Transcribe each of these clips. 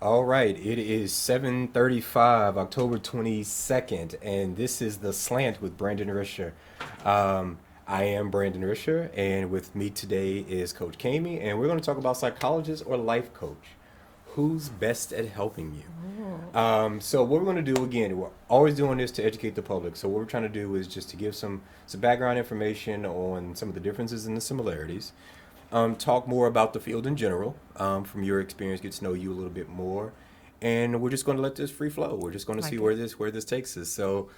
All right, it is 7:35, October 22nd, and this is the Slant with Brandon Risher. I am Brandon Risher, and with me today is Coach Cayme, and we're going to talk about psychologist or life coach. Who's best at helping you? Oh. So what we're going to do again, we're always doing this to educate the public. So what we're trying to do is just to give some background information on some of the differences and the similarities. Talk more about the field in general, from your experience, get to know you a little bit more, and we're just going to let this free flow. We're just going to see Like where it. this takes us. So,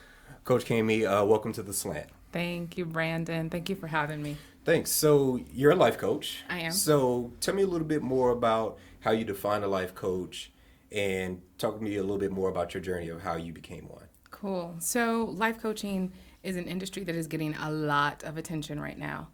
Coach Kami, welcome to the Slant. Thank you, Brandon. Thank you for having me. Thanks. So you're a life coach. I am. So tell me a little bit more about how you define a life coach, and talk to me a little bit more about your journey of how you became one. Cool. So, life coaching is an industry that is getting a lot of attention right now.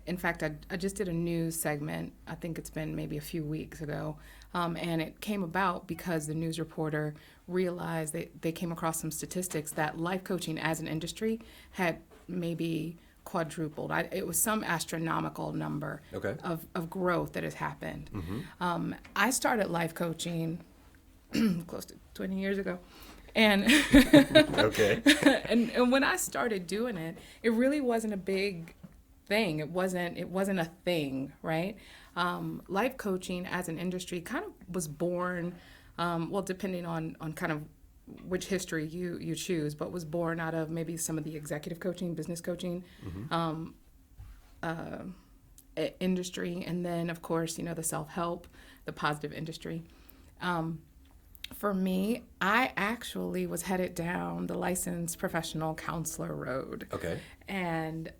In fact, I just did a news segment, I think it's been maybe a few weeks ago, and it came about because the news reporter realized that they came across some statistics that life coaching as an industry had maybe quadrupled. It was some astronomical number Okay. of growth that has happened. I started life coaching close to 20 years ago. And Okay. and when I started doing it, it really wasn't a big thing. It wasn't a thing, right? Life coaching as an industry kind of was born, well, depending on kind of which history you choose, but was born out of maybe some of the executive coaching, business coaching, uh, industry, and then of course the self-help, the positive industry. For me, I actually was headed down the licensed professional counselor road Okay. and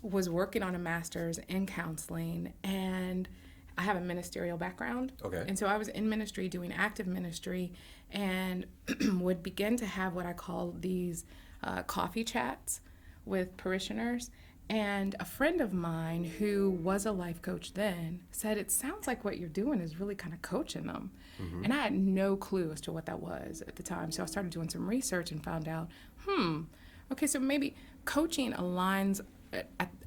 was working on a master's in counseling. And I have a ministerial background. Okay. And so I was in ministry doing active ministry and would begin to have what I call these coffee chats with parishioners. And a friend of mine who was a life coach then said, "It sounds like what you're doing is really kind of coaching them." And I had no clue as to what that was at the time. So I started doing some research and found out, okay, so maybe coaching aligns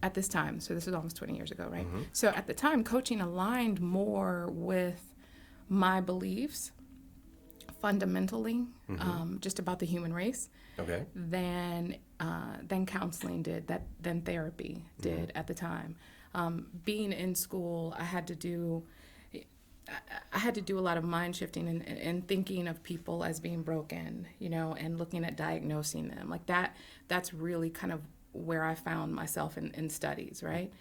at this time. So this is almost 20 years ago, right? So at the time, coaching aligned more with my beliefs fundamentally, just about the human race, Okay. than counseling did, than therapy did at the time. Being in school, I had to do a lot of mind shifting and thinking of people as being broken, and looking at diagnosing them like that. That's really kind of where I found myself in studies, right?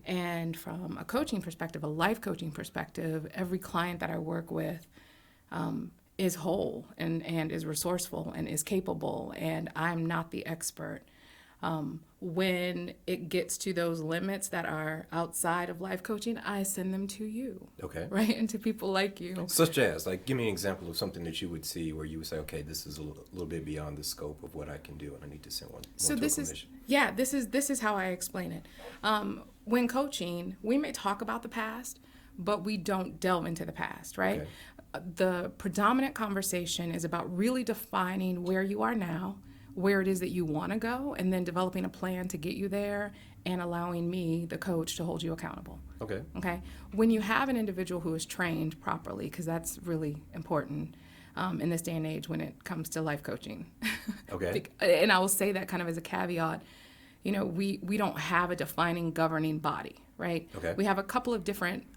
And from a coaching perspective, a life coaching perspective, every client that I work with is whole and is resourceful and is capable, and I'm not the expert. When it gets to those limits that are outside of life coaching, I send them to you, Okay. right? And to people like you. Such as, like, give me an example of something that you would see where you would say, okay, this is a little bit beyond the scope of what I can do, and I need to send one So to a this is, clinician. yeah, this is how I explain it. When coaching, we may talk about the past, but we don't delve into the past, right? Okay. The predominant conversation is about really defining where you are now, where it is that you want to go, and then developing a plan to get you there and allowing me, the coach, to hold you accountable. Okay. Okay? When you have an individual who is trained properly, because that's really important in this day and age when it comes to life coaching. Okay. And I will say that kind of as a caveat. We don't have a defining governing body, right? Okay. We have a couple of different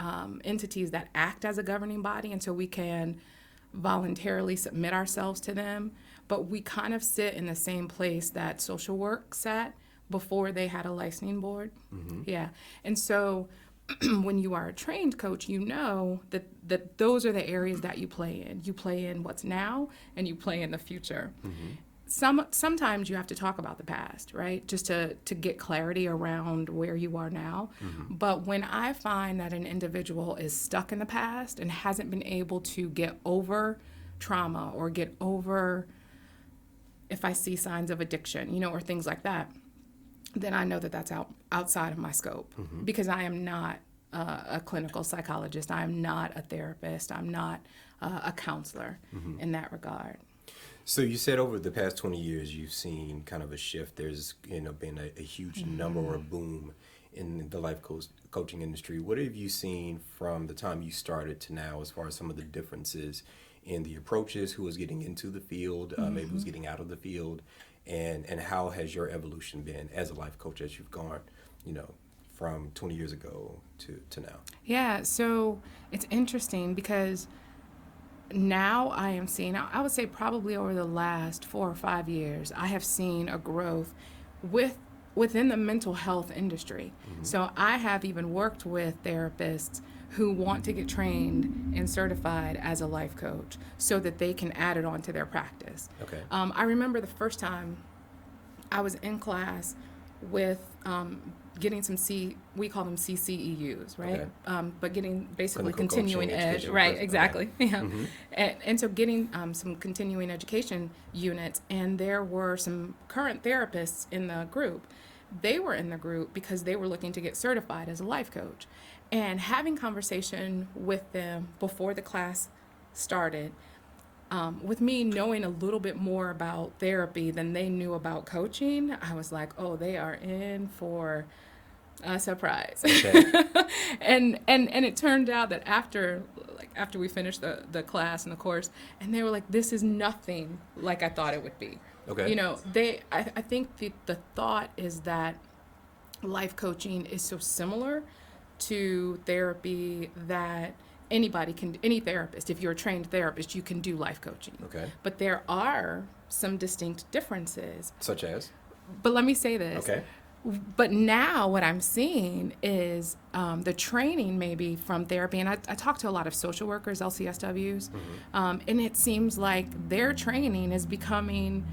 entities that act as a governing body, and so we can voluntarily submit ourselves to them, but we kind of sit in the same place that social work sat before they had a licensing board. Yeah. And so when you are a trained coach, you know that those are the areas that you play in. You play in what's now and you play in the future. Sometimes you have to talk about the past, right? Just to get clarity around where you are now. But when I find that an individual is stuck in the past and hasn't been able to get over trauma or get over, if I see signs of addiction, or things like that, then I know that that's outside of my scope, because I am not a clinical psychologist. I am not a therapist. I'm not a counselor in that regard. So you said over the past 20 years, you've seen kind of a shift. There's been a huge number or a boom in the coaching industry. What have you seen from the time you started to now, as far as some of the differences in the approaches, who was getting into the field, maybe who's getting out of the field, and how has your evolution been as a life coach as you've gone, from 20 years ago to now? Yeah, so it's interesting because now I am seeing, I would say probably over the last 4 or 5 years, I have seen a growth within the mental health industry. So I have even worked with therapists who want to get trained and certified as a life coach so that they can add it on to their practice. Okay. I remember the first time I was in class with getting some we call them CCEUs, right? Okay. But getting basically Clinical continuing coaching, ed, education right? person, Exactly. okay. Yeah. And so getting some continuing education units, and there were some current therapists in the group. They were in the group because they were looking to get certified as a life coach, and having conversation with them before the class started. With me knowing a little bit more about therapy than they knew about coaching, I was like, oh, they are in for a surprise. Okay. and it turned out that after we finished the class and the course, and they were like, this is nothing like I thought it would be. Okay. I think the thought is that life coaching is so similar to therapy that any therapist, if you're a trained therapist, you can do life coaching. Okay. But there are some distinct differences. Such as? But let me say this. Okay. But now what I'm seeing is the training maybe from therapy, and I talk to a lot of social workers, LCSWs, and it seems like their training is becoming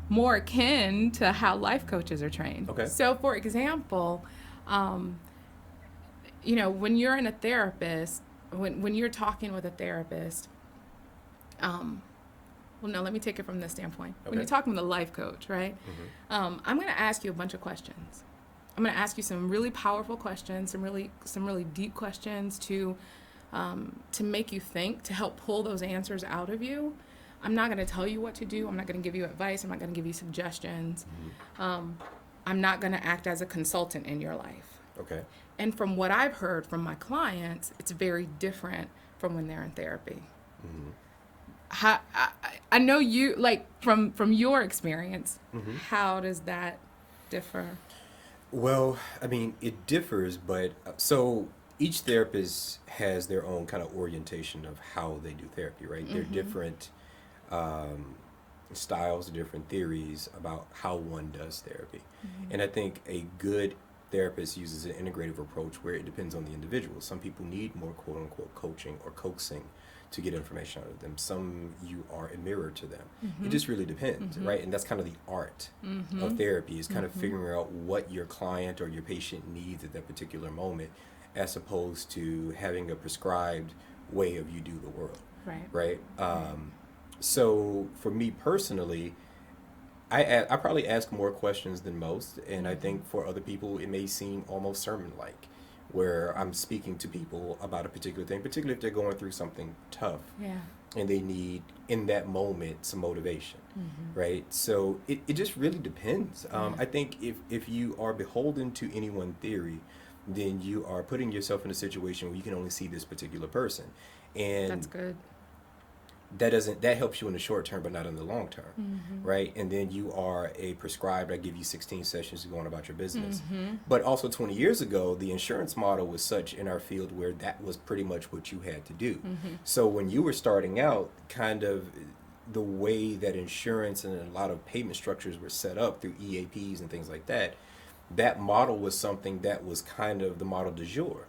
more akin to how life coaches are trained. Okay. So, for example, when you're in a therapist, when you're talking with a therapist, well, no, let me take it from this standpoint. Okay. When you're talking with a life coach, right? I'm going to ask you a bunch of questions. I'm going to ask you some really powerful questions, some really deep questions to make you think, to help pull those answers out of you. I'm not going to tell you what to do. I'm not going to give you advice. I'm not going to give you suggestions. I'm not going to act as a consultant in your life. Okay. And from what I've heard from my clients, it's very different from when they're in therapy. I know you, like, from your experience, how does that differ? Well, I mean, it differs, but so each therapist has their own kind of orientation of how they do therapy, right? They're different styles, different theories about how one does therapy. And I think a good therapist uses an integrative approach where it depends on the individual. Some people need more quote unquote coaching or coaxing to get information out of them. Some, you are a mirror to them. It just really depends, right? And that's kind of the art of therapy, is kind of figuring out what your client or your patient needs at that particular moment, as opposed to having a prescribed way of you do the world, right? So for me personally, I probably ask more questions than most, and I think for other people it may seem almost sermon-like, where I'm speaking to people about a particular thing, particularly if they're going through something tough, and they need, in that moment, some motivation, right? So it just really depends. I think if you are beholden to any one theory, then you are putting yourself in a situation where you can only see this particular person. And That's good. that helps you in the short term, but not in the long term, right? And then you are a prescribed, I give you 16 sessions to go on about your business. But also 20 years ago, the insurance model was such in our field where that was pretty much what you had to do. So when you were starting out, kind of the way that insurance and a lot of payment structures were set up through EAPs and things like that, that model was something that was kind of the model du jour.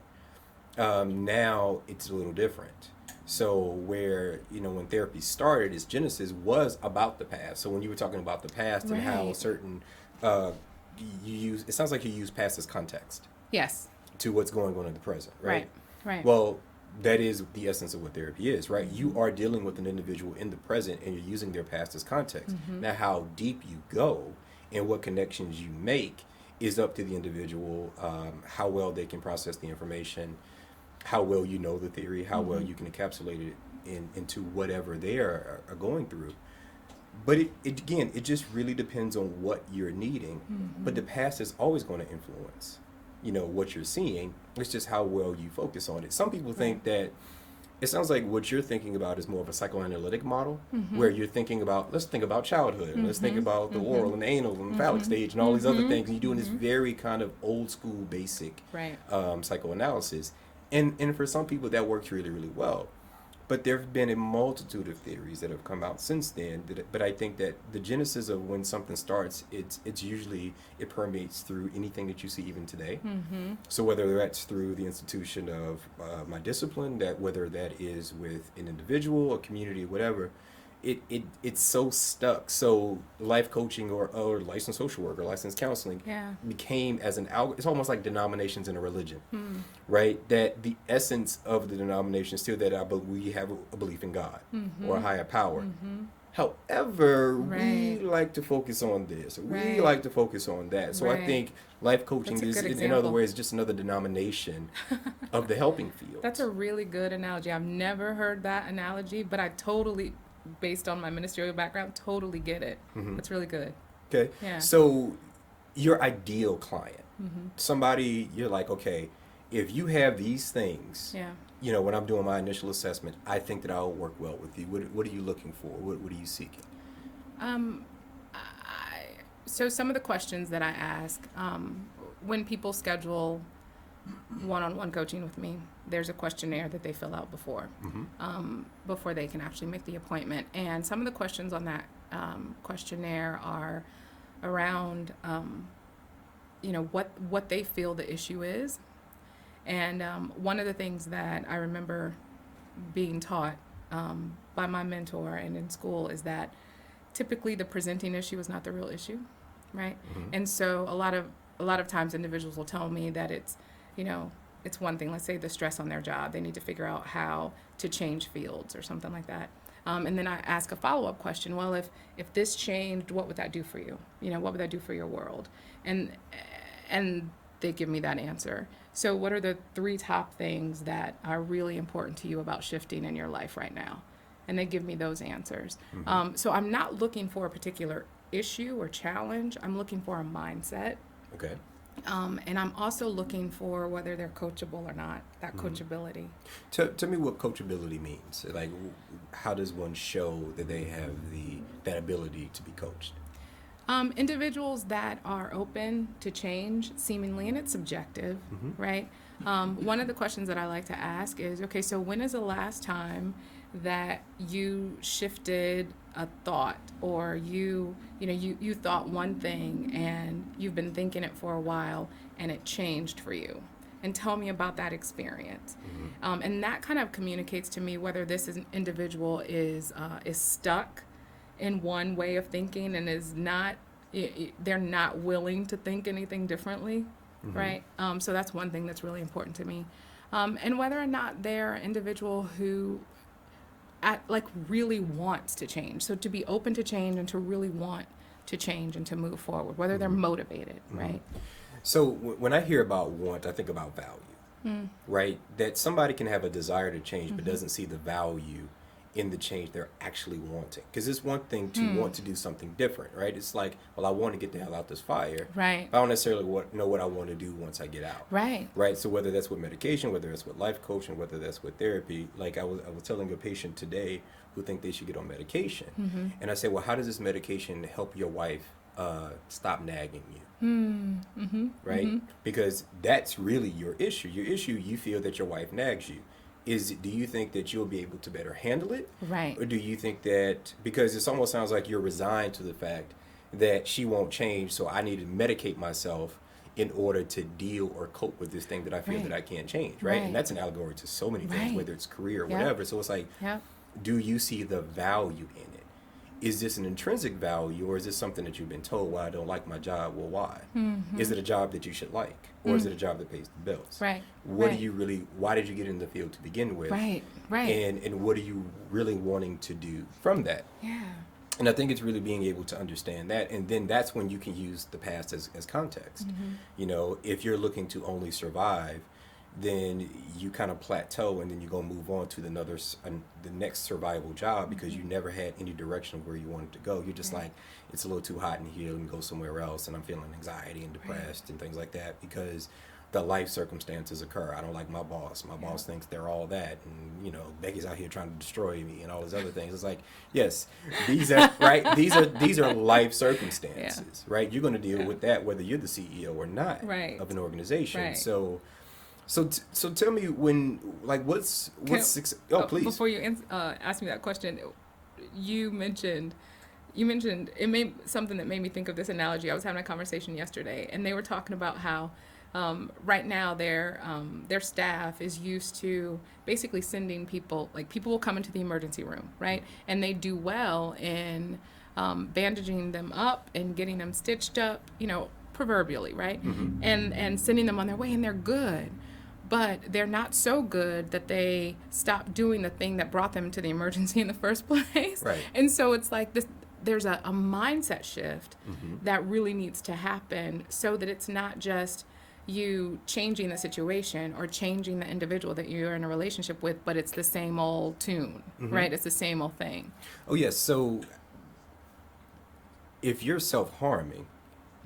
Now it's a little different. So where, when therapy started, its genesis was about the past. So when you were talking about the past and how certain, it sounds like you use past as context. Yes. To what's going on in the present, right? Right. Well, that is the essence of what therapy is, right? You are dealing with an individual in the present and you're using their past as context. Now, how deep you go and what connections you make is up to the individual, how well they can process the information, how well you know the theory, how well you can encapsulate it into whatever they are going through. But it just really depends on what you're needing. But the past is always going to influence, what you're seeing. It's just how well you focus on it. Some people think that it sounds like what you're thinking about is more of a psychoanalytic model, where you're thinking about, let's think about childhood, and let's think about the oral and the anal and the phallic stage and all these other things. And you're doing this very kind of old school, basic psychoanalysis. And for some people, that works really, really well. But there have been a multitude of theories that have come out since then. But I think that the genesis of when something starts, it's usually, it permeates through anything that you see even today. So whether that's through the institution of my discipline, that whether that is with an individual, a community, whatever, it's so stuck. So life coaching or licensed social work or licensed counseling became as it's almost like denominations in a religion, right? That the essence of the denomination is still that we have a belief in God or a higher power. However, we like to focus on this, or we like to focus on that. So I think life coaching is, in other words, just another denomination of the helping field. That's a really good analogy. I've never heard that analogy, but I totally, based on my ministerial background, totally get it. That's really good. Okay. Yeah. So your ideal client, somebody you're like, okay, if you have these things, when I'm doing my initial assessment, I think that I'll work well with you. What are you looking for? What are you seeking? So some of the questions that I ask when people schedule one-on-one coaching with me, there's a questionnaire that they fill out before they can actually make the appointment. And some of the questions on that questionnaire are around, what they feel the issue is. And one of the things that I remember being taught by my mentor and in school is that typically the presenting issue is not the real issue, right? And so a lot of times individuals will tell me that it's one thing, let's say the stress on their job. They need to figure out how to change fields or something like that. And then I ask a follow-up question. Well, if this changed, what would that do for you? What would that do for your world? And they give me that answer. So what are the 3 top things that are really important to you about shifting in your life right now? And they give me those answers. So I'm not looking for a particular issue or challenge. I'm looking for a mindset. Okay. And I'm also looking for whether they're coachable or not, that coachability. Tell me what coachability means. Like, how does one show that they have that ability to be coached? Individuals that are open to change, seemingly, and it's subjective, right? One of the questions that I like to ask is, okay, so when is the last time that you shifted a thought, or you thought one thing and you've been thinking it for a while and it changed for you? And tell me about that experience. And that kind of communicates to me whether this individual is stuck in one way of thinking and they're not willing to think anything differently, right? So that's one thing that's really important to me. And whether or not they're an individual who really wants to change. So to be open to change and to really want to change and to move forward, whether they're motivated, right? So when I hear about want, I think about value, right? That somebody can have a desire to change but doesn't see the value in the change they're actually wanting. Because it's one thing to want to do something different, right? It's like, well, I want to get the hell out this fire. Right. But I don't necessarily know what I want to do once I get out. Right. Right. So whether that's with medication, whether that's with life coaching, whether that's with therapy, like I was telling a patient today who think they should get on medication. And I say, well, how does this medication help your wife stop nagging you? Right? Because that's really your issue. Your issue, you feel that your wife nags you. Do you think that you'll be able to better handle it? Right. Or do you think that, because it almost sounds like you're resigned to the fact that she won't change, so I need to medicate myself in order to deal or cope with this thing that I feel that I can't change, right? And that's an allegory to so many things, whether it's career or whatever. So it's like, do you see the value in it? Is this an intrinsic value, or is this something that you've been told, well, I don't like my job? Well, why? Is it a job that you should like? Or is it a job that pays the bills? Right. What do you really, why did you get in the field to begin with? Right. And what are you really wanting to do from that? Yeah. And I think it's really being able to understand that. And then that's when you can use the past as context. If you're looking to only survive, then you kind of plateau, and then you're going to move on to the next survival job because you never had any direction of where you wanted to go. You're just like, it's a little too hot in here, and go somewhere else, and I'm feeling anxiety and depressed and things like that, because the life circumstances occur. I don't like my boss. My boss thinks they're all that, and you know, Becky's out here trying to destroy me and all these other things. It's like, yes, these are right. These are life circumstances, right? You're going to deal with that whether you're the CEO or not of an organization. Right. So tell me what's success? Oh, please. Before you ask me that question, you mentioned it made something that made me think of this analogy. I was having a conversation yesterday, and they were talking about how right now their staff is used to basically sending people, like people will come into the emergency room, right, and they do well in bandaging them up and getting them stitched up, you know, proverbially, right, and sending them on their way, and they're good. But they're not so good that they stop doing the thing that brought them to the emergency in the first place. Right. And so it's like this. There's a mindset shift that really needs to happen so that it's not just you changing the situation or changing the individual that you're in a relationship with, but it's the same old tune, right? It's the same old thing. Oh, yes. So if you're self-harming,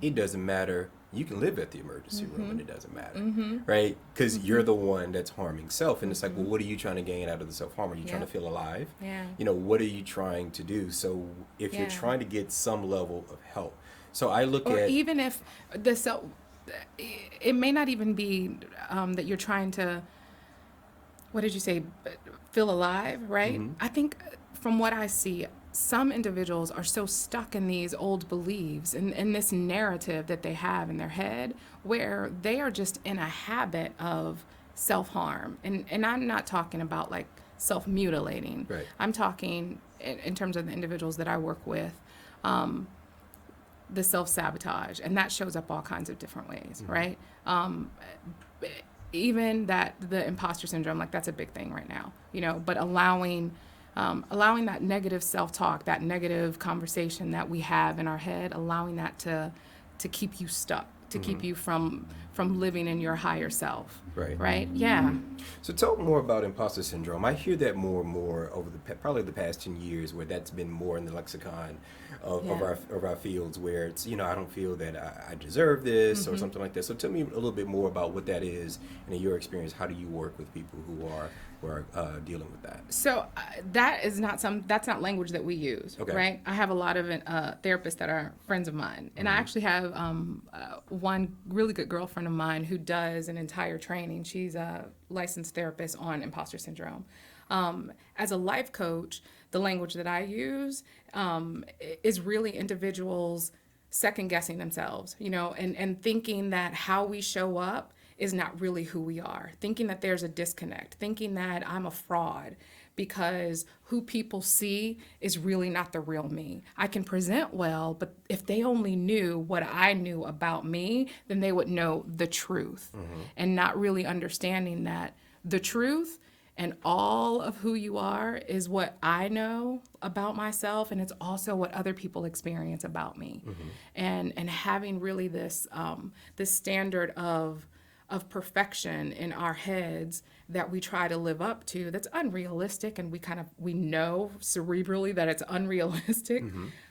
it doesn't matter. You can live at the emergency room and it doesn't matter, right? Because you're the one that's harming self. And it's like, well, what are you trying to gain out of the self-harm? Are you trying to feel alive? Yeah. You know, what are you trying to do? So if you're trying to get some level of help. So I look or at... even if the self... It may not even be that you're trying to, what did you say, feel alive, right? I think from what I see, some individuals are so stuck in these old beliefs and in this narrative that they have in their head where they are just in a habit of self-harm. And I'm not talking about like self-mutilating. Right. I'm talking in terms of the individuals that I work with, the self-sabotage, and that shows up all kinds of different ways, right? Even the imposter syndrome, like that's a big thing right now, you know, but allowing that negative self-talk, that negative conversation that we have in our head, allowing that to keep you stuck, to keep you from living in your higher self. Right? Yeah. So talk more about imposter syndrome. I hear that more and more over probably the past 10 years, where that's been more in the lexicon of our fields, where it's, you know, I don't feel that I deserve this or something like that. So tell me a little bit more about what that is, and in your experience, how do you work with people who are dealing with that? So that's not language that we use, right? I have a lot of therapists that are friends of mine, and I actually have one really good girlfriend of mine who does an entire training. She's a licensed therapist on imposter syndrome. As a life coach, the language that I use is really individuals second guessing themselves, you know, and thinking that how we show up is not really who we are, thinking that there's a disconnect, thinking that I'm a fraud because who people see is really not the real me. I can present well, but if they only knew what I knew about me, then they would know the truth, and not really understanding that the truth and all of who you are is what I know about myself, and it's also what other people experience about me. And having really this standard of perfection in our heads that we try to live up to, that's unrealistic, and we know cerebrally that it's unrealistic,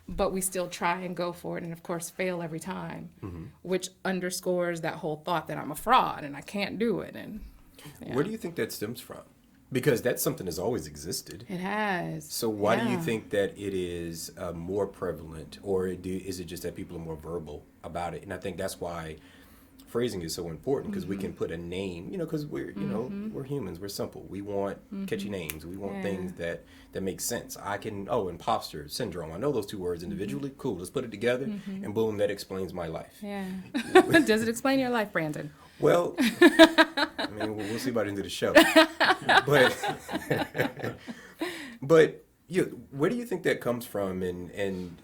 but we still try and go for it, and of course fail every time, which underscores that whole thought that I'm a fraud and I can't do it. And where do you think that stems from? Because that's something that's always existed. It has. So why do you think that it is more prevalent, or is it just that people are more verbal about it? And I think that's why phrasing is so important, because we can put a name, you know, because we're, you know, we're humans, we're simple. We want catchy names. We want things that make sense. Imposter syndrome. I know those two words individually. Cool. Let's put it together, and boom, that explains my life. Yeah. Does it explain your life, Brandon? Well, I mean, we'll see about the end of the show. But where do you think that comes from, and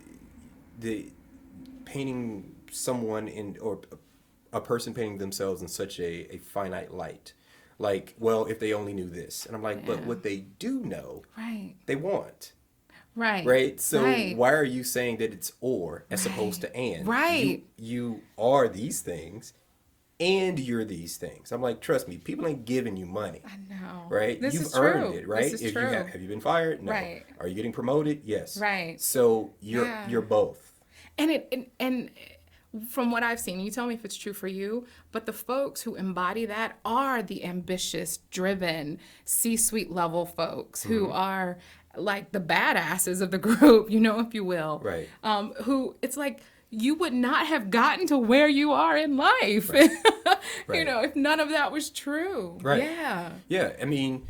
the painting someone or a person painting themselves in such a finite light? Like, well, if they only knew this. And I'm like, but what they do know, they want. Right? So why are you saying that it's or as opposed to and? You are these things, and you're these things. I'm like, trust me, people ain't giving you money. I know. Right? You've earned it, right? Have you been fired? No. Are you getting promoted? Yes. Right. So you're both. And from what I've seen, you tell me if it's true for you, but the folks who embody that are the ambitious, driven, C-suite level folks who are like the badasses of the group, if you will. Right. Who it's like you would not have gotten to where you are in life, Right. Right. if none of that was true. Right. Yeah. Yeah. I mean,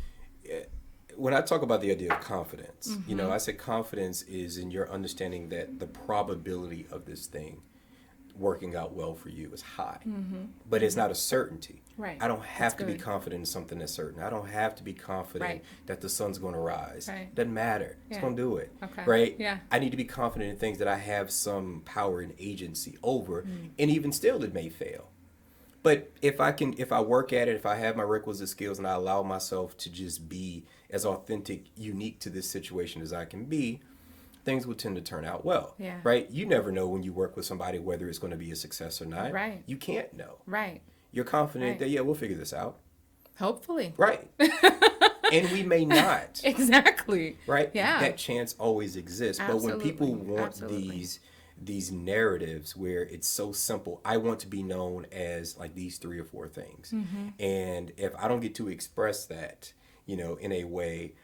when I talk about the idea of confidence, Mm-hmm. I say confidence is in your understanding that the probability of this thing working out well for you is high, but it's not a certainty. Right. I don't have That's to be good. confident in something that's certain. I don't have to be confident Right. that the sun's going to rise. Right. Doesn't matter. It's Yeah. going to do it. Okay. Right? Yeah. I need to be confident in things that I have some power and agency over, and even still it may fail. But if I work at it, if I have my requisite skills and I allow myself to just be as authentic, unique to this situation as I can be, things will tend to turn out well. Yeah. Right? You never know when you work with somebody whether it's going to be a success or not. Right. You can't know. Right. You're confident Right. that, yeah, we'll figure this out. Hopefully. Right. And we may not. Exactly. Right? Yeah. That chance always exists. But when people Absolutely. want Absolutely. these narratives where it's so simple, I want to be known as like these 3 or 4 things. Mm-hmm. And if I don't get to express that, in a way,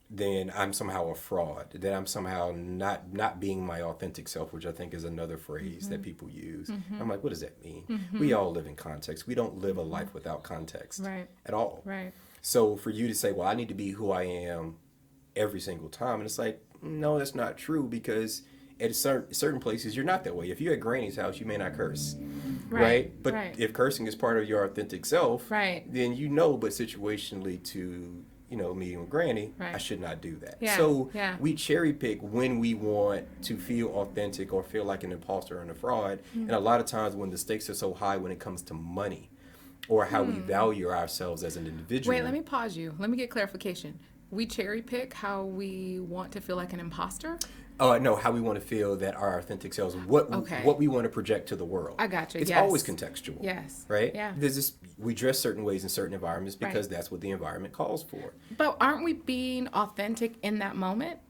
then I'm somehow a fraud. That I'm somehow not being my authentic self, which I think is another phrase that people use. I'm like, what does that mean? We all live in context. We don't live a life without context Right. at all. Right. So for you to say, well, I need to be who I am every single time, and it's like, no, that's not true, because at certain places you're not that way. If you're at Granny's house, you may not curse, right? But Right. if cursing is part of your authentic self, Right. then but situationally to meeting with Granny, Right. I should not do that. Yeah, So yeah. we cherry pick when we want to feel authentic or feel like an imposter and a fraud. And a lot of times when the stakes are so high when it comes to money or how we value ourselves as an individual. Wait, let me pause you. Let me get clarification. We cherry pick how we want to feel like an imposter? Oh, no, how we want to feel that our authentic selves, Okay. what we want to project to the world. I got you, It's yes. always contextual. Yes. Right? Yeah. We dress certain ways in certain environments because Right. that's what the environment calls for. But aren't we being authentic in that moment?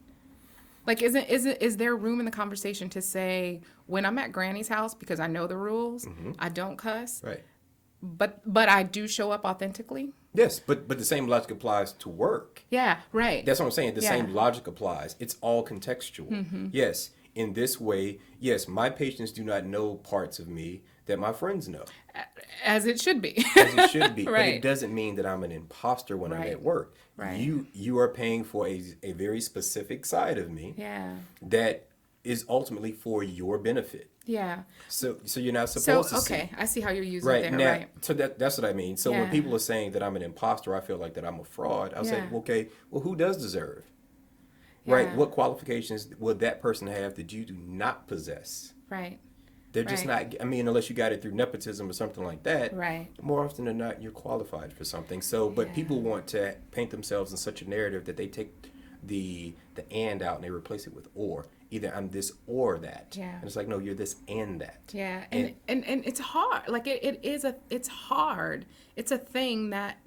Like, is there room in the conversation to say, when I'm at Granny's house, because I know the rules, I don't cuss, Right. but I do show up authentically? Yes, but the same logic applies to work. Yeah, right. That's what I'm saying. The Yeah. same logic applies. It's all contextual. Yes, in this way, yes, my patients do not know parts of me that my friends know, As it should be. as it should be. But Right. it doesn't mean that I'm an imposter when I'm Right. at work. Right. You are paying for a very specific side of me Yeah. that is ultimately for your benefit. Yeah. So you're not So, supposed to see. okay, I see how you're using Right it now, there, right? so that's what I mean. So when Yeah. people are saying that I'm an imposter, I feel like that I'm a fraud. I'll say, Yeah. okay, well, who does deserve? Right? Yeah. What qualifications would that person have that you do not possess? Right. They're just Right. not. I mean, unless you got it through nepotism or something like that. Right. More often than not, you're qualified for something. So, but Yeah. people want to paint themselves in such a narrative that they take the and out and they replace it with or. Either I'm this or that. Yeah. And it's like, no, you're this and that. Yeah, and it's hard. Like it's hard. It's a thing that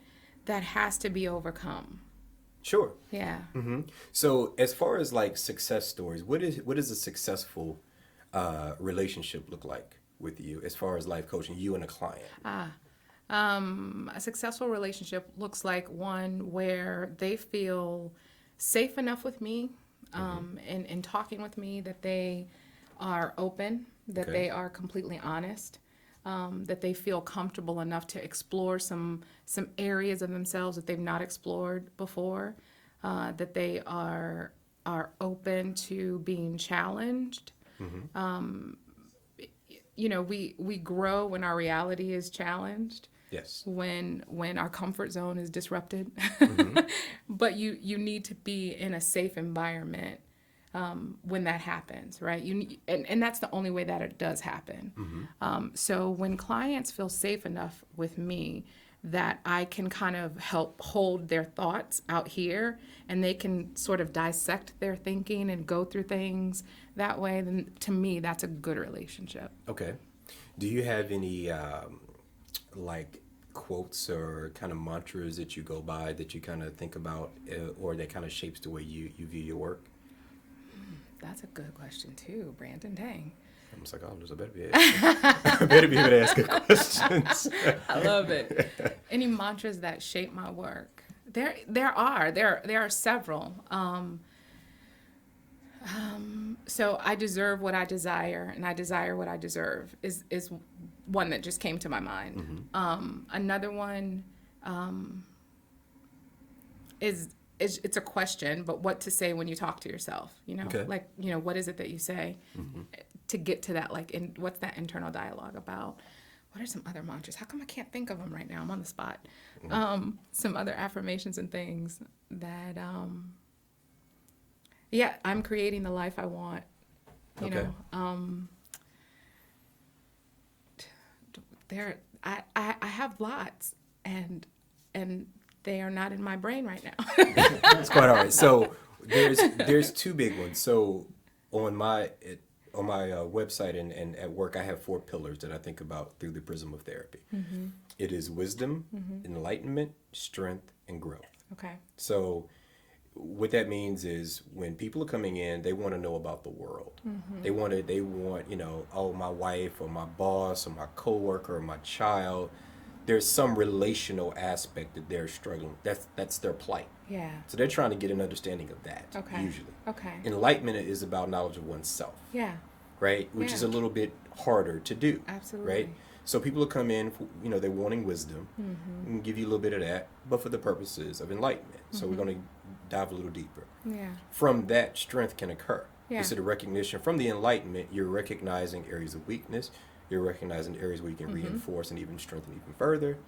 has to be overcome. Sure. Yeah. So as far as like success stories, what is a successful relationship look like with you as far as life coaching, you and a client? A successful relationship looks like one where they feel safe enough with me, in talking with me, that they are open, that Okay. they are completely honest, that they feel comfortable enough to explore some areas of themselves that they've not explored before, that they are open to being challenged. We grow when our reality is challenged. Yes. When our comfort zone is disrupted. But you need to be in a safe environment when that happens, right? And that's the only way that it does happen. So when clients feel safe enough with me that I can kind of help hold their thoughts out here and they can sort of dissect their thinking and go through things that way, then to me, that's a good relationship. Okay. Do you have any like quotes or kind of mantras that you go by that you kind of think about or that kind of shapes the way you view your work? That's a good question too, Brandon. Dang. I'm a psychologist. I better be I better be able to ask good questions. I love it. Any mantras that shape my work? There are several. So I deserve what I desire, and I desire what I deserve is one that just came to my mind. Another one is it's a question, but what to say when you talk to yourself, Okay. like, what is it that you say to get to that, like, what's that internal dialogue about? What are some other mantras? How come I can't think of them right now? I'm on the spot. Some other affirmations and things that, I'm creating the life I want, you Okay. know. I have lots, and they are not in my brain right now. That's quite all right. So there's two big ones. So on my website and at work, I have 4 pillars that I think about through the prism of therapy. It is wisdom, enlightenment, strength, and growth. Okay. So what that means is when people are coming in, they want to know about the world. They want, oh, my wife or my boss or my coworker or my child. There's some relational aspect that they're struggling. That's their plight. Yeah. So they're trying to get an understanding of that. Okay. Usually. Okay. Enlightenment is about knowledge of oneself. Yeah. Right? Which is a little bit harder to do. Absolutely. Right? So people will come in, they're wanting wisdom. And give you a little bit of that, but for the purposes of enlightenment. So we're going to dive a little deeper. Yeah. From that, strength can occur. Yeah. It's a recognition. From the enlightenment, you're recognizing areas of weakness. You're recognizing areas where you can reinforce and even strengthen even further.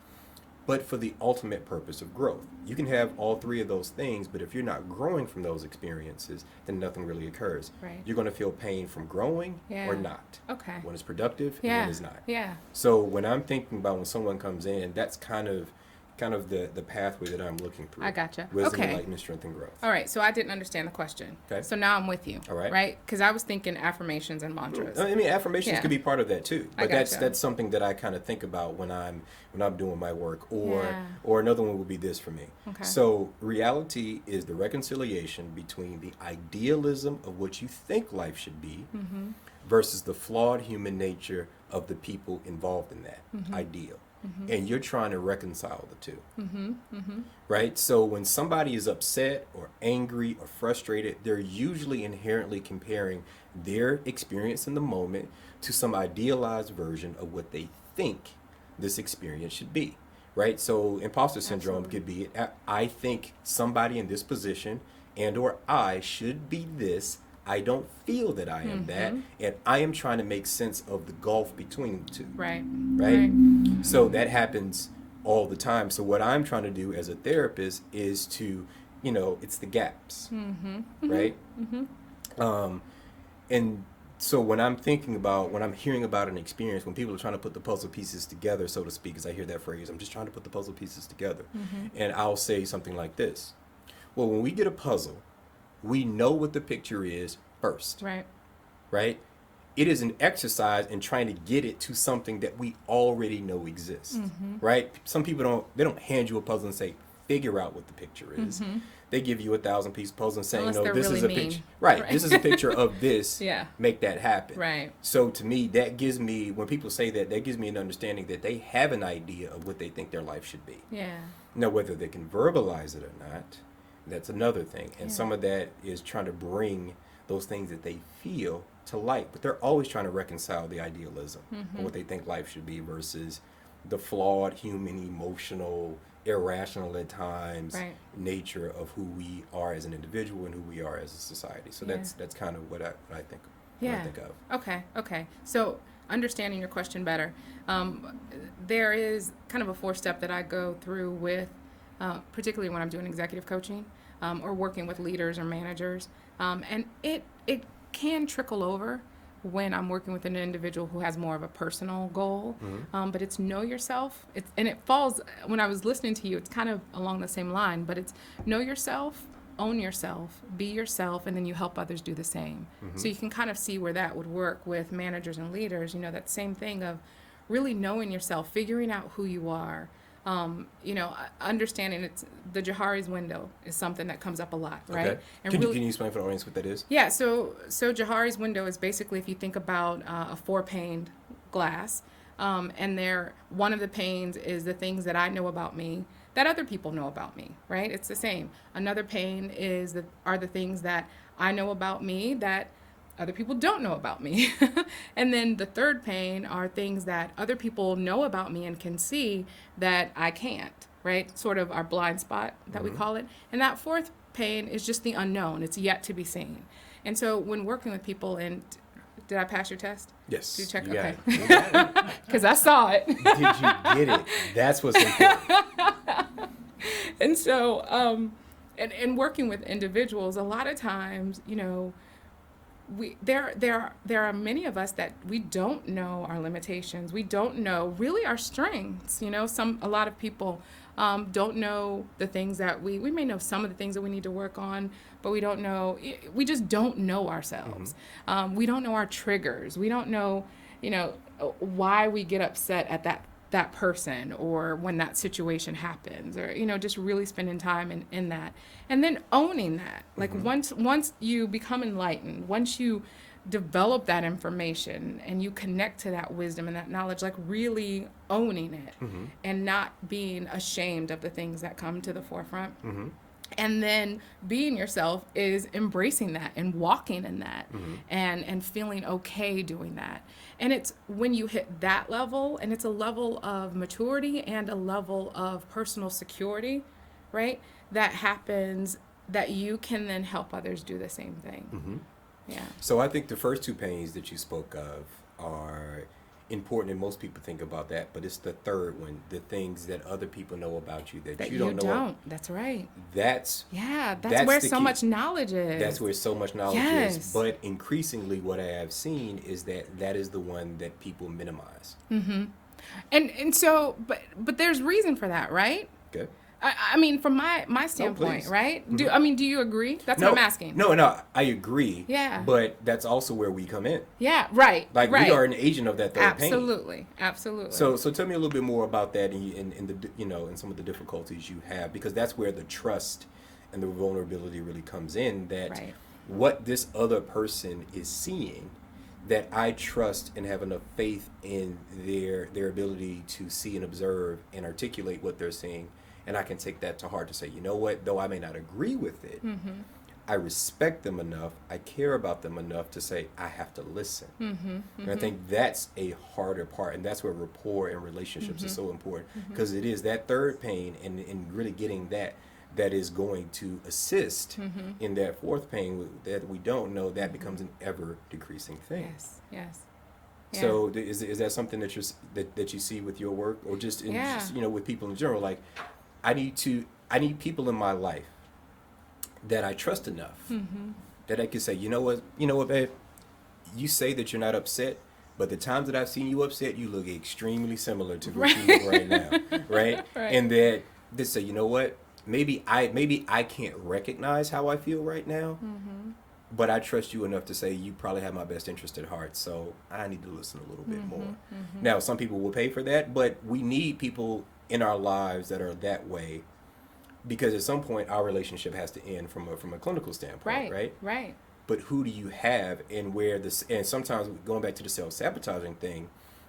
But for the ultimate purpose of growth. You can have all 3 of those things, but if you're not growing from those experiences, then nothing really occurs. Right. You're going to feel pain from growing or not. Okay. When it's productive and when it's not. Yeah. So when I'm thinking about when someone comes in, that's kind of the pathway that I'm looking through. I gotcha. Wisdom, Okay. enlightenment, strength, and growth. All right. So I didn't understand the question. Okay. So now I'm with you. All right. Right? Because I was thinking affirmations and mantras. I mean, affirmations Yeah. could be part of that too, I but gotcha. that's something that I kind of think about when I'm doing my work, Yeah. or another one would be this for me. Okay. So reality is the reconciliation between the idealism of what you think life should be versus the flawed human nature of the people involved in that ideal. And you're trying to reconcile the two. Right? So when somebody is upset or angry or frustrated, they're usually inherently comparing their experience in the moment to some idealized version of what they think this experience should be. Right? So imposter syndrome could be, I think somebody in this position and or I should be this. I don't feel that I am that, and I am trying to make sense of the gulf between the two. Right. Right? So that happens all the time. So what I'm trying to do as a therapist is to, it's the gaps, right? And so when I'm hearing about an experience, when people are trying to put the puzzle pieces together, so to speak, as I hear that phrase, I'm just trying to put the puzzle pieces together. And I'll say something like this. Well, when we get a puzzle, we know what the picture is first. Right. Right? It is an exercise in trying to get it to something that we already know exists. Right? Some people don't hand you a puzzle and say, figure out what the picture is. They give you a 1,000-piece puzzle and say, Unless no, they're this really is a mean. picture. Right. This is a picture of this. Yeah. Make that happen. Right. So to me, that gives me, when people say that gives me an understanding that they have an idea of what they think their life should be. Yeah. Now, whether they can verbalize it or not, that's another thing. And some of that is trying to bring those things that they feel to light. But they're always trying to reconcile the idealism of what they think life should be versus the flawed human, emotional, irrational at times nature of who we are as an individual and who we are as a society. So that's kind of what I think of. Okay. So understanding your question better, there is kind of a 4-step that I go through with, particularly when I'm doing executive coaching or working with leaders or managers. And it can trickle over when I'm working with an individual who has more of a personal goal. But it's know yourself. And it falls, when I was listening to you, it's kind of along the same line, but it's know yourself, own yourself, be yourself, and then you help others do the same. So you can kind of see where that would work with managers and leaders, that same thing of really knowing yourself, figuring out who you are, Understanding it's the Johari's window is something that comes up a lot, right? Okay. And Can you explain for the audience what that is? yeah, so Johari's window is basically if you think about a four-paned glass, and one of the panes is the things that I know about me that other people know about me, right? It's the same. Another pane are the things that I know about me that other people don't know about me. And then the third pane are things that other people know about me and can see that I can't, right? Sort of our blind spot that we call it. And that fourth pane is just the unknown. It's yet to be seen. And so when working with people, and did I pass your test? Yes. Did you check? You got Okay. it. You got it. Because I saw it. Did you get it? That's what's important. And so, and working with individuals, a lot of times, there are many of us that we don't know our limitations. We don't know really our strengths. A lot of people don't know the things that we may know some of the things that we need to work on, but we just don't know ourselves. We don't know our triggers. We don't know, why we get upset at that person or when that situation happens, or just really spending time in that, and then owning that. Like once you become enlightened, once you develop that information and you connect to that wisdom and that knowledge, like really owning it and not being ashamed of the things that come to the forefront. And then being yourself is embracing that and walking in that and feeling okay doing that. And it's when you hit that level, and it's a level of maturity and a level of personal security, right? That happens that you can then help others do the same thing. Yeah. So I think the first two pains that you spoke of are important, and most people think about that, but it's the third one, the things that other people know about you that you don't know. That's right. That's where so much knowledge is. That's where so much knowledge is. But increasingly what I have seen is that is the one that people minimize. And so but there's reason for that, right? Okay. I mean, from my standpoint, right? Do you agree? That's what I'm asking. No, I agree. Yeah. But that's also where we come in. Yeah, right. Like we are an agent of that third pain. Absolutely. So tell me a little bit more about that and some of the difficulties you have, because that's where the trust and the vulnerability really comes in, that what this other person is seeing, that I trust and have enough faith in their ability to see and observe and articulate what they're seeing. And I can take that to heart to say, you know what, though I may not agree with it, I respect them enough, I care about them enough to say, I have to listen. And I think that's a harder part, and that's where rapport and relationships is so important, because it is that third pain and really getting that is going to assist in that fourth pain that we don't know, that becomes an ever decreasing thing. Yes. So is that something that you see with your work, or just with people in general? Like, I need people in my life that I trust enough that I can say, you know what, babe, you say that you're not upset, but the times that I've seen you upset, you look extremely similar to what you look right now, right? And that they say, you know what, maybe I can't recognize how I feel right now, but I trust you enough to say you probably have my best interest at heart, so I need to listen a little bit more. Now, some people will pay for that, but we need people in our lives that are that way, because at some point our relationship has to end from a clinical standpoint, right? But who do you have, and and sometimes going back to the self-sabotaging thing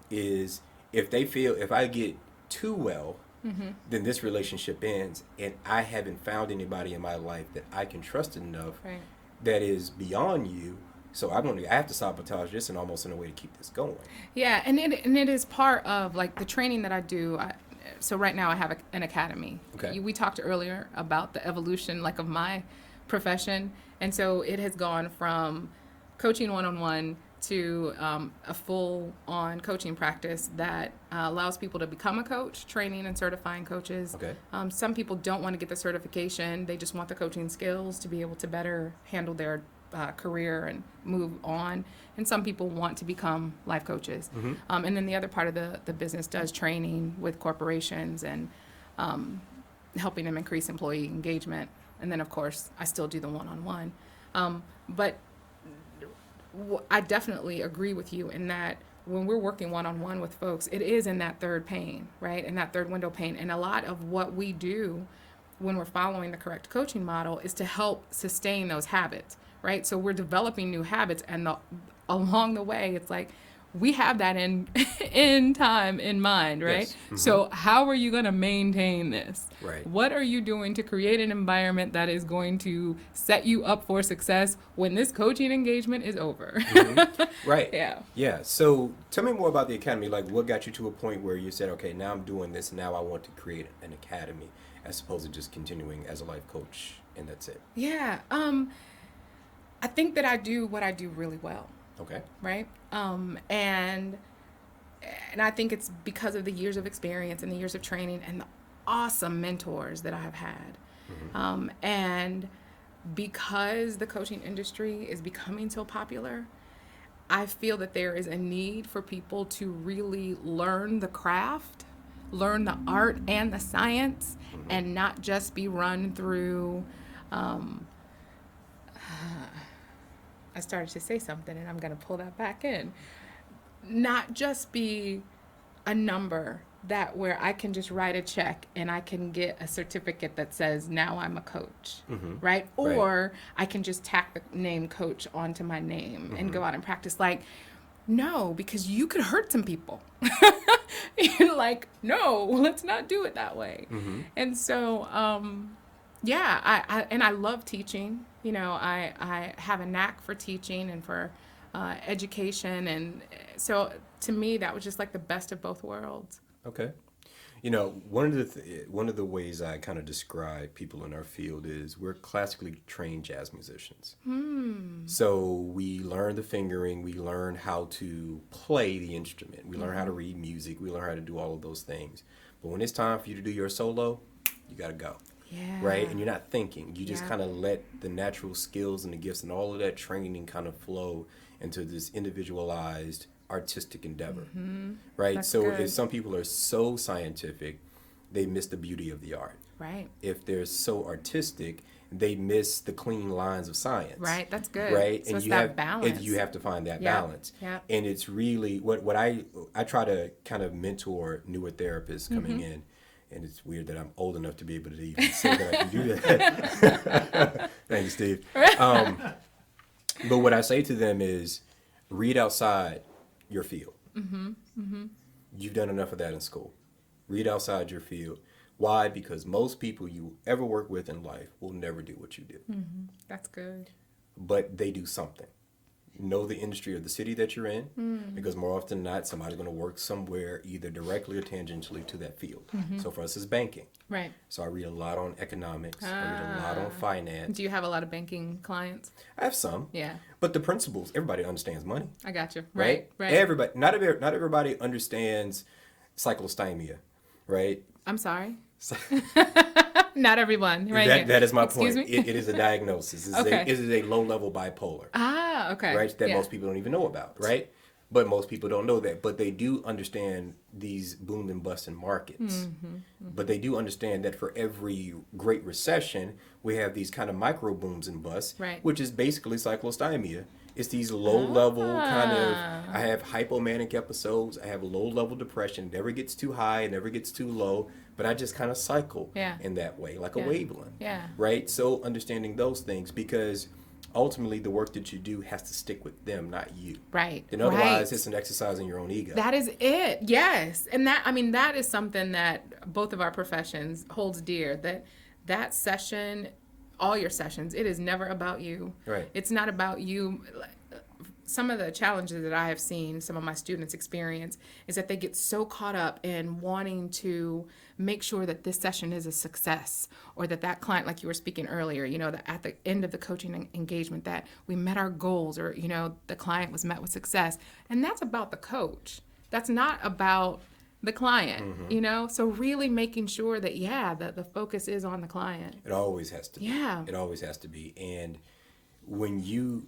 is, if I get too well, then this relationship ends, and I haven't found anybody in my life that I can trust enough that is beyond you. So I have to sabotage this and almost in a way to keep this going. Yeah, and it is part of like the training that I do. So right now I have an academy. Okay. We talked earlier about the evolution like of my profession, and so it has gone from coaching one-on-one to a full-on coaching practice that allows people to become a coach, training and certifying coaches. Okay. Some people don't want to get the certification; they just want the coaching skills to be able to better handle their career and move on. And some people want to become life coaches. And then the other part of the business does training with corporations and helping them increase employee engagement. And then, of course, I still do the one-on-one. But I definitely agree with you in that when we're working one-on-one with folks, it is in that third pane, right? In that third window pane. And a lot of what we do when we're following the correct coaching model is to help sustain those habits, right? So we're developing new habits, and along the way, it's like we have that in time in mind, right? Yes. Mm-hmm. So how are you going to maintain this? Right. What are you doing to create an environment that is going to set you up for success when this coaching engagement is over? Mm-hmm. Right. Yeah. Yeah. So tell me more about the academy. Like, what got you to a point where you said, okay, now I'm doing this. Now I want to create an academy, as opposed to just continuing as a life coach and that's it. Yeah. I think that I do what I do really well. Okay. Right. And I think it's because of the years of experience and the years of training and the awesome mentors that I have had. Mm-hmm. And because the coaching industry is becoming so popular, I feel that there is a need for people to really learn the craft, learn the art and the science, mm-hmm. and not just be run through. I started to say something and I'm going to pull that back in. Not just be a number that where I can just write a check and I can get a certificate that says now I'm a coach, mm-hmm. right? Or I can just tack the name coach onto my name, mm-hmm. and go out and practice. Like, no, because you could hurt some people. You're like, no, let's not do it that way. Mm-hmm. And so, I love teaching. You know, I have a knack for teaching and for education. And so to me, that was just like the best of both worlds. Okay. You know, one of the ways I kind of describe people in our field is we're classically trained jazz musicians. So we learn the fingering, we learn how to play the instrument, we learn how to read music, we learn how to do all of those things. But when it's time for you to do your solo, you got to go. Yeah. Right? And you're not thinking. You just kind of let the natural skills and the gifts and all of that training kind of flow into this individualized artistic endeavor. Mm-hmm. Right? That's so good. if some people are so scientific, they miss the beauty of the art. Right. If they're so artistic, they miss the clean lines of science. Right. That's good. Right. So and it's you that have balance. and you have to find that balance. Yeah. And it's really what I try to kind of mentor newer therapists coming mm-hmm. in. And it's weird that I'm old enough to be able to even say that I can do that. Thank you, Steve. But what I say to them is read outside your field. Mm-hmm. Mm-hmm. You've done enough of that in school. Read outside your field. Why? Because most people you ever work with in life will never do what you do. Mm-hmm. That's good. But they do something. Know the industry or the city that you're in, because more often than not, somebody's going to work somewhere either directly or tangentially to that field. Mm-hmm. So for us, it's banking. Right. So I read a lot on economics. I read a lot on finance. Do you have a lot of banking clients? I have some. Yeah. But the principles, everybody understands money. I got you. Right? Right. Everybody, not everybody understands cyclosthymia, right? I'm sorry. Not everyone, right? That is my Excuse point. Me? It is a diagnosis. It is a low-level bipolar. Ah, okay. Right? That most people don't even know about, right? But most people don't know that. But they do understand these boom and bust in markets. Mm-hmm, mm-hmm. But they do understand that for every great recession, we have these kind of micro booms and busts, which is basically cyclosthymia. It's these low-level kind of, I have hypomanic episodes, I have low-level depression, it never gets too high, it never gets too low, but I just kind of cycle in that way, like a wavelength, right? So understanding those things, because ultimately the work that you do has to stick with them, not you. Right. And otherwise, it's an exercise in your own ego. That is it, yes. And that is something that both of our professions holds dear, that session, all your sessions, it is never about you. Right. It's not about you. Some of the challenges that I have seen some of my students experience is that they get so caught up in wanting to make sure that this session is a success, or that client, like you were speaking earlier, that at the end of the coaching engagement that we met our goals, or, the client was met with success. And that's about the coach. That's not about the client, mm-hmm. So really making sure that, that the focus is on the client. It always has to be. Yeah. It always has to be. And when you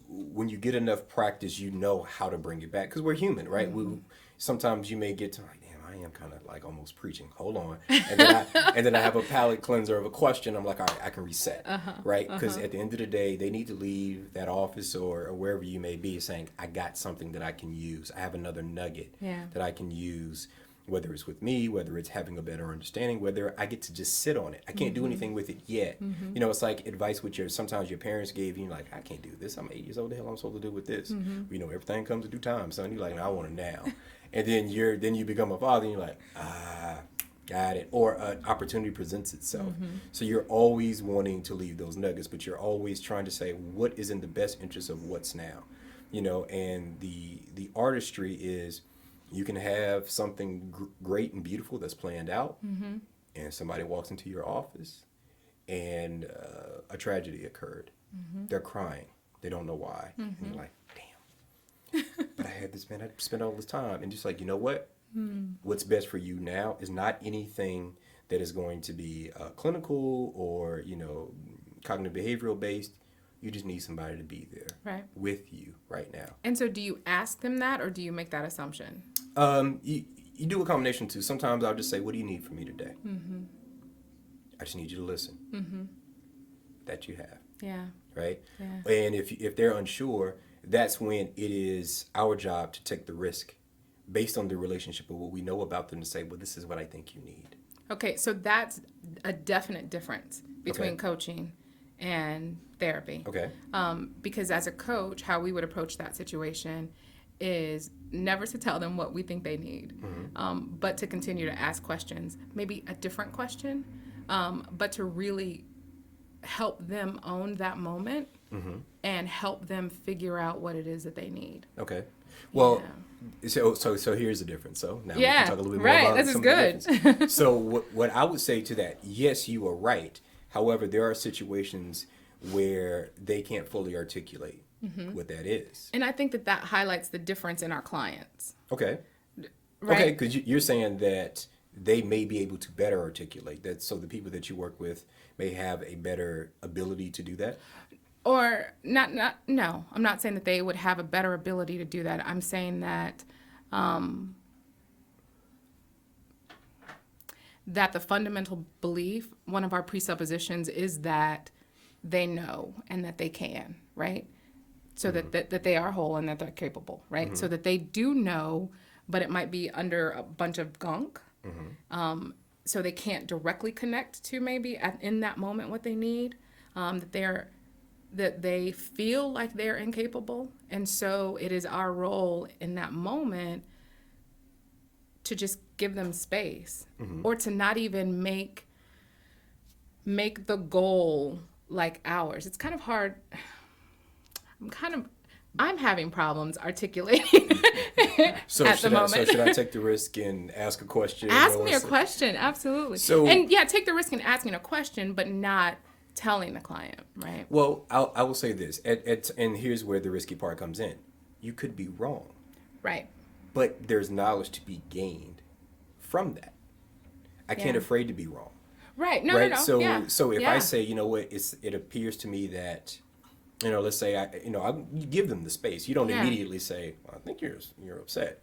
get enough practice, you know how to bring it back, because we're human, right? Mm-hmm. Sometimes you may get to like, damn, I I am kind of like almost preaching. Hold on. And then I have a palate cleanser of a question. I'm like, all right, I can reset, right? Because at the end of the day, they need to leave that office or wherever you may be saying, I got something that I can use. I have another nugget that I can use, whether it's with me, whether it's having a better understanding, whether I get to just sit on it. I can't do anything with it yet. You know, it's like advice with sometimes your parents gave you, like, I can't do this. I'm 8 years old. The hell I'm supposed to do with this? You know, everything comes in due time, son. You're like, no, I want it now. And then you become a father and you're like, got it. Or an opportunity presents itself. So you're always wanting to leave those nuggets, but you're always trying to say, what is in the best interest of what's now? You know, and the artistry is, you can have something great and beautiful that's planned out, and somebody walks into your office, and a tragedy occurred. They're crying. They don't know why. And you're like, damn. But I had this man. I spent all this time, and just like, you know what? What's best for you now is not anything that is going to be clinical or, you know, cognitive behavioral based. You just need somebody to be there with you right now. And so do you ask them that, or do you make that assumption? You do a combination too. Sometimes I'll just say, what do you need from me today? I just need you to listen. That you have. Yeah. Right? Yeah. And if they're unsure, that's when it is our job to take the risk based on the relationship of what we know about them to say, well, this is what I think you need. Okay, so that's a definite difference between coaching and therapy. Okay. Because as a coach, how we would approach that situation is never to tell them what we think they need, but to continue to ask questions, maybe a different question, but to really help them own that moment and help them figure out what it is that they need. Okay. Well, so here's the difference. So now we can talk a little bit more about this is some good. of the difference. So what I would say to that, yes, you are right. However, there are situations where they can't fully articulate what that is. And I think that highlights the difference in our clients. Okay. Right? Okay, because you're saying that they may be able to better articulate that, so the people that you work with may have a better ability to do that? Or no, I'm not saying that they would have a better ability to do that. I'm saying that that the fundamental belief, one of our presuppositions, is that they know and that they can, right? So that they are whole and that they're capable, right? So that they do know, but it might be under a bunch of gunk. So they can't directly connect to maybe in that moment what they need, that they feel like they're incapable. And so it is our role in that moment to just give them space, or to not even make the goal like ours. It's kind of hard. I'm having problems articulating So at the moment. So should I take the risk and ask a question? Ask me a question, absolutely. And take the risk in asking a question, but not telling the client, right? Well, I will say this, and here's where the risky part comes in. You could be wrong. Right. But there's knowledge to be gained from that. I can't afraid to be wrong. Right. No. So if I say, you know what, it appears to me that, you know, let's say you give them the space. You don't immediately say, well, I think you're upset.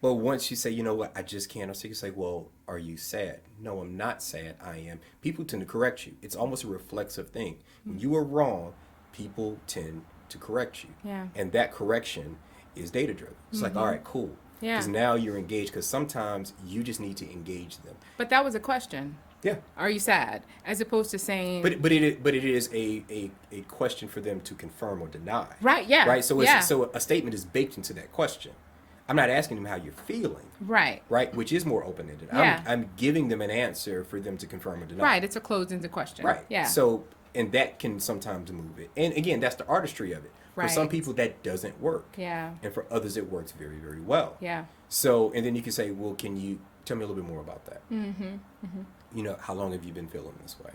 But once you say, you know what, I just can't, or so you say, well, are you sad? No, I'm not sad. I am. People tend to correct you. It's almost a reflexive thing. When you are wrong, people tend to correct you. Yeah. And that correction is data driven. It's like, all right, cool. Yeah. Because now you're engaged, because sometimes you just need to engage them. But that was a question. Yeah. Are you sad? As opposed to saying. But it is a question for them to confirm or deny. Right. Yeah. Right. So so a statement is baked into that question. I'm not asking them how you're feeling. Right. Right. Which is more open ended. Yeah. I'm giving them an answer for them to confirm or deny. Right. It's a closed ended question. Right. Yeah. So, and that can sometimes move it. And again, that's the artistry of it. For some people, that doesn't work. Yeah. And for others, it works very, very well. Yeah. So, and then you can say, well, can you tell me a little bit more about that? You know, how long have you been feeling this way?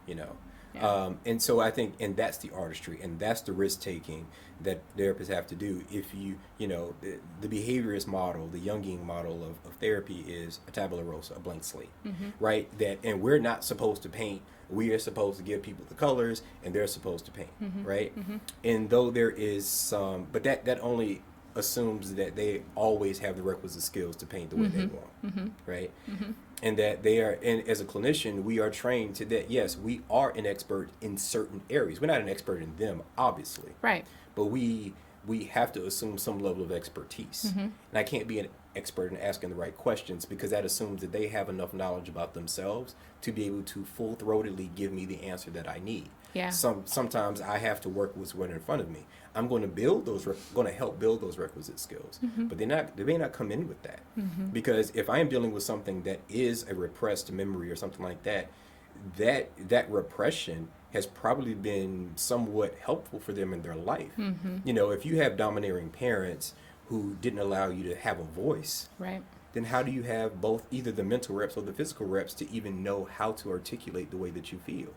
You know, and so I think, and that's the artistry, and that's the risk taking that therapists have to do. If you know, the behaviorist model, the Jungian model of therapy is a tabula rasa, a blank slate, right? And we're not supposed to paint. We are supposed to give people the colors, and they're supposed to paint, right? And though there is some, but that only assumes that they always have the requisite skills to paint the way they want, right? And that they are, and as a clinician, we are trained to that. Yes, we are an expert in certain areas. We're not an expert in them, obviously, Right. but we have to assume some level of expertise. And I can't be an expert in asking the right questions because that assumes that they have enough knowledge about themselves to be able to full-throatedly give me the answer that I need. Yeah. Sometimes I have to work with what's in front of me. I'm going to build those, going to help build those requisite skills, but they may not come in with that, because if I am dealing with something that is a repressed memory or something like that, that repression has probably been somewhat helpful for them in their life. You know, if you have domineering parents who didn't allow you to have a voice, Right. then how do you have both either the mental reps or the physical reps to even know how to articulate the way that you feel?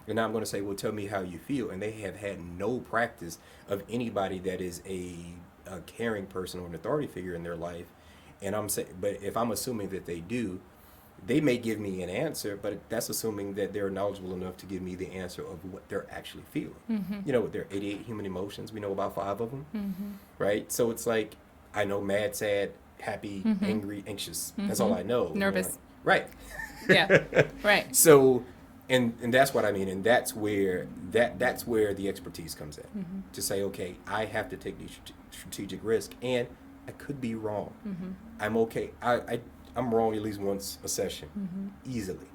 And now I'm going to say, well, tell me how you feel. And they have had no practice of anybody that is a caring person or an authority figure in their life. And I'm saying, but if I'm assuming that they do, they may give me an answer, but that's assuming that they're knowledgeable enough to give me the answer of what they're actually feeling. You know, there are 88 human emotions. We know about 5 of them, right? So it's like, I know mad, sad, happy, angry, anxious. That's all I know. Nervous. Right. Yeah. Right. So, and that's what I mean, and that's where that's where the expertise comes in. To say, okay, I have to take these strategic risk, and I could be wrong. I'm okay. I'm wrong at least once a session, easily.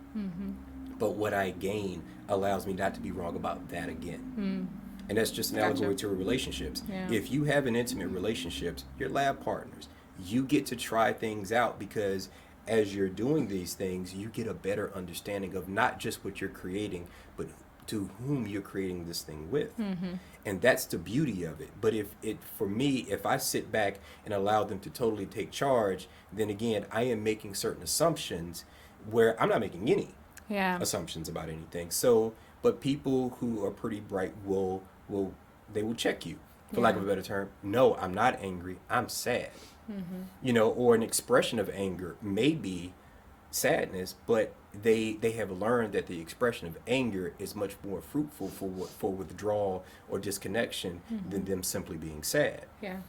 But what I gain allows me not to be wrong about that again. And that's just an allegory to relationships. Yeah. If you have an intimate relationships, your lab partners, you get to try things out, because as you're doing these things, you get a better understanding of not just what you're creating, but to whom you're creating this thing with. And that's the beauty of it. But for me, if I sit back and allow them to totally take charge, then again, I am making certain assumptions where I'm not making any Yeah. assumptions about anything. So, but people who are pretty bright will check you, for lack of a better term. No, I'm not angry. I'm sad. You know, or an expression of anger may be sadness, but they have learned that the expression of anger is much more fruitful for withdrawal or disconnection than them simply being sad. Yeah.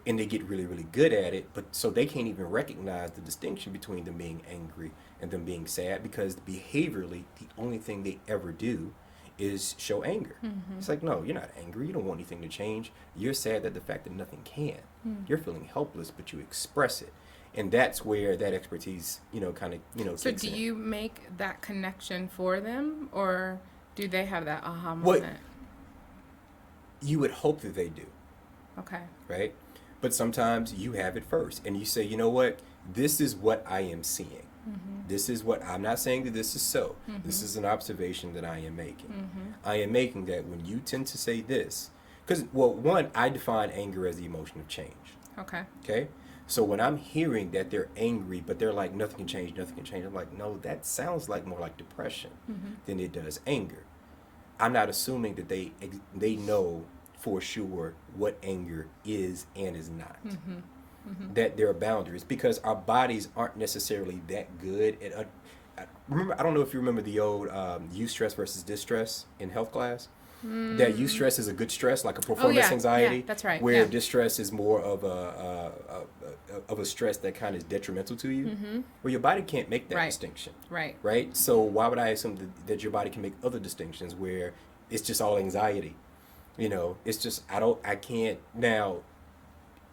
And they get really, really good at it, but so they can't even recognize the distinction between them being angry and them being sad, because behaviorally, the only thing they ever do is show anger. It's like, no, you're not angry. You don't want anything to change. You're sad at the fact that nothing can. You're feeling helpless, but you express it. And that's where that expertise, kind of, So kicks do in. you make that connection for them, or do they have that aha What- moment? You would hope that they do, Okay. right? But sometimes you have it first, and you say, you know what? This is what I am seeing. This is what, I'm not saying that this is so. This is an observation that I am making. I am making that when you tend to say this, because, well, one, I define anger as the emotion of change. Okay. Okay? So when I'm hearing that they're angry, but they're like, nothing can change, I'm like, no, that sounds like more like depression than it does anger. I'm not assuming that they know for sure what anger is and is not. That there are boundaries, because our bodies aren't necessarily that good at. I don't know if you remember the old eustress versus distress in health class. That eustress is a good stress, like a performance anxiety. Yeah, that's right. Where Yeah. distress is more of a stress that kind of is detrimental to you. Where your body can't make that Right. distinction. Right. Right? So why would I assume that your body can make other distinctions where it's just all anxiety? It's just, I can't. Now,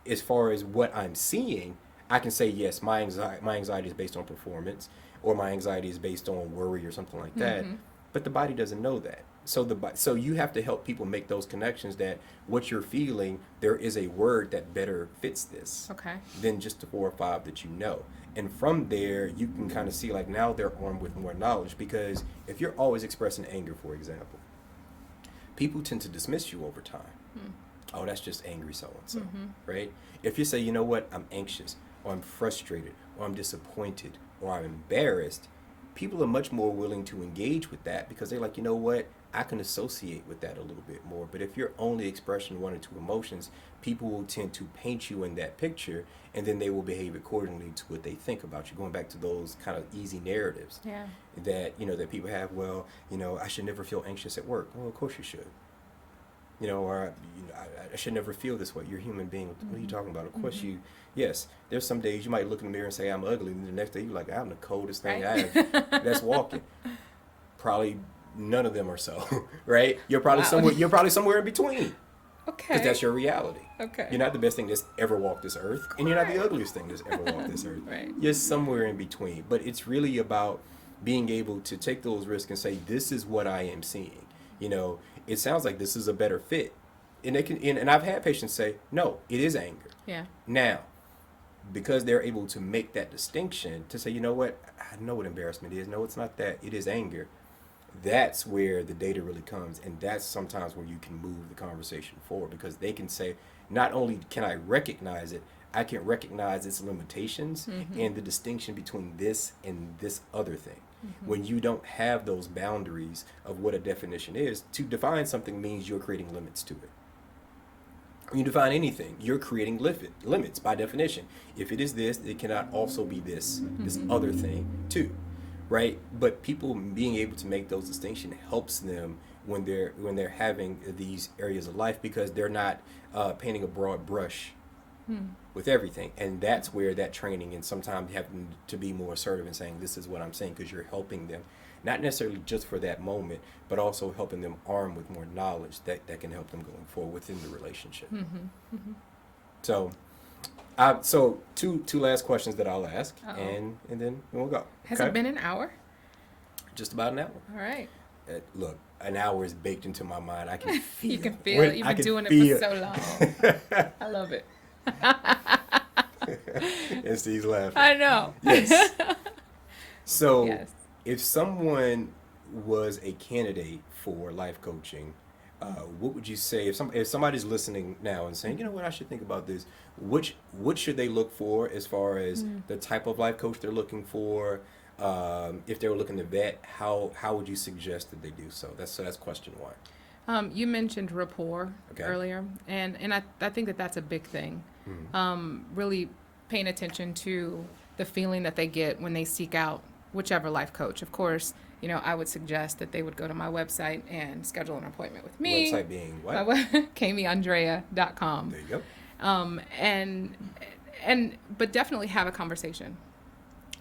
as far as what I'm seeing, I can say, yes, my anxiety is based on performance, or my anxiety is based on worry or something like that. But the body doesn't know that. So you have to help people make those connections, that what you're feeling, there is a word that better fits this Okay. than just the 4 or 5 that you know. And from there, you can kind of see, like, now they're armed with more knowledge. Because if you're always expressing anger, for example, people tend to dismiss you over time. Oh, that's just angry so-and-so, right? If you say, you know what, I'm anxious, or I'm frustrated, or I'm disappointed, or I'm embarrassed, people are much more willing to engage with that, because they're like, you know what, I can associate with that a little bit more. But if you're only expressing 1 or 2 emotions, people will tend to paint you in that picture, and then they will behave accordingly to what they think about you. Going back to those kind of easy narratives Yeah. that, that people have. Well, I should never feel anxious at work. Well, of course you should. or I should never feel this way. You're a human being. What are you talking about? Of course yes, there's some days you might look in the mirror and say, I'm ugly. And the next day you're like, I'm the coldest thing I have that's walking. Probably none of them are so, right? You're probably somewhere in between. Okay. Because that's your reality. Okay. You're not the best thing that's ever walked this earth, and you're not the ugliest thing that's ever walked this earth. Right. You're somewhere in between. But it's really about being able to take those risks and say, this is what I am seeing. It sounds like this is a better fit. And and I've had patients say, no, it is anger. Yeah. Now, because they're able to make that distinction to say, you know what, I know what embarrassment is. No, it's not that. It is anger. That's where the data really comes, and that's sometimes where you can move the conversation forward, because they can say, not only can I recognize it, I can recognize its limitations and the distinction between this and this other thing. When you don't have those boundaries of what a definition is, to define something means you're creating limits to it. When you define anything, you're creating limits by definition. If it is this, it cannot also be this other thing too. Right, but people being able to make those distinctions helps them when they're having these areas of life, because they're not painting a broad brush with everything, and that's where that training and sometimes having to be more assertive and saying, this is what I'm saying, because you're helping them, not necessarily just for that moment, but also helping them arm with more knowledge that can help them going forward within the relationship. So two last questions that I'll ask, and then we'll go. Has it been an hour? Just about an hour. All right. Look, an hour is baked into my mind. I can feel. You can feel it. You've been doing it for so long. I love it. And Steve's laughing. I know. Yes. So, Yes. If someone was a candidate for life coaching, what would you say if somebody's listening now and saying, you know what, I should think about this? What should they look for as far as the type of life coach they're looking for? If they were looking to vet, how would you suggest that they do so? That's question one. You mentioned rapport earlier, and I think that's a big thing. Really paying attention to the feeling that they get when they seek out whichever life coach. Of course, I would suggest that they would go to my website and schedule an appointment with me. Website being what? CaymeAndrea.com. There you go. But definitely have a conversation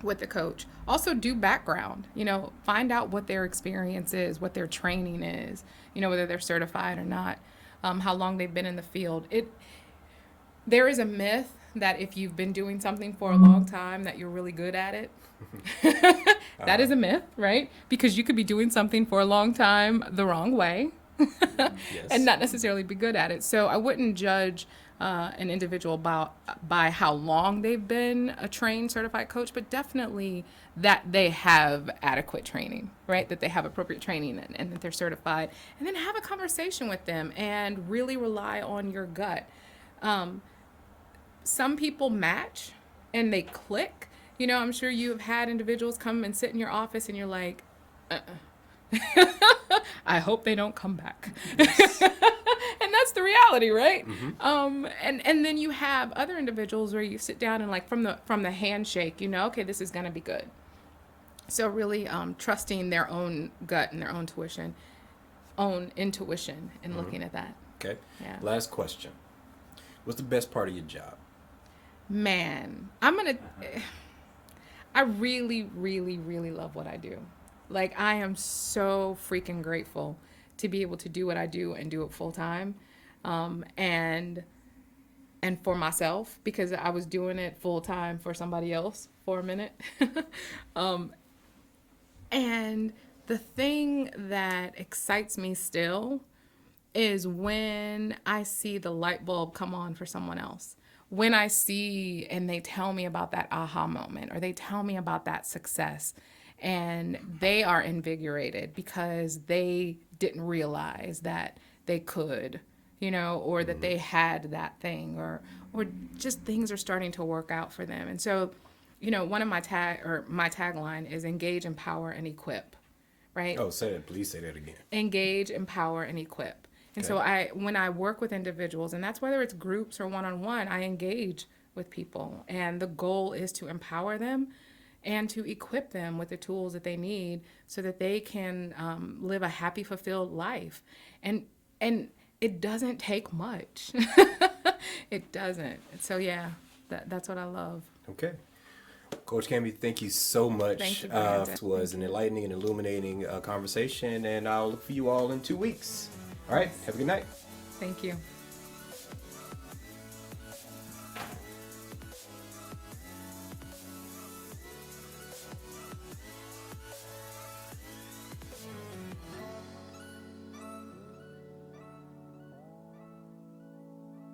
with the coach. Also do background, find out what their experience is, what their training is, whether they're certified or not, how long they've been in the field. There is a myth that if you've been doing something for a long time that you're really good at it. That is a myth, right? Because you could be doing something for a long time the wrong way and not necessarily be good at it. So I wouldn't judge an individual by how long they've been a trained certified coach, but definitely that they have adequate training, right? That they have appropriate training and that they're certified. And then have a conversation with them and really rely on your gut. Some people match and they click. I'm sure you have had individuals come and sit in your office and you're like, I hope they don't come back. Yes. And that's the reality, right? And then you have other individuals where you sit down and like from the handshake, okay, this is going to be good. So really trusting their own gut and their own intuition and looking at that. Okay. Yeah. Last question. What's the best part of your job? Man, I really, really, really love what I do. Like, I am so freaking grateful to be able to do what I do and do it full time. And for myself, because I was doing it full time for somebody else for a minute. And the thing that excites me still is when I see the light bulb come on for someone else. When I see and they tell me about that aha moment, or they tell me about that success, and they are invigorated because they didn't realize that they could, or that they had that thing, or just things are starting to work out for them. And so, one of my tagline is engage, empower, and equip, right? Oh, say that. Please say that again. Engage, empower, and equip. And so when I work with individuals, and that's whether it's groups or one-on-one, I engage with people. And the goal is to empower them and to equip them with the tools that they need so that they can live a happy, fulfilled life. And it doesn't take much. It doesn't. So yeah, that's what I love. Okay. Coach Cayme, thank you so much. Thank you, Brandon. This was an enlightening and illuminating conversation, and I'll look for you all in 2 weeks. All right. Have a good night. Thank you.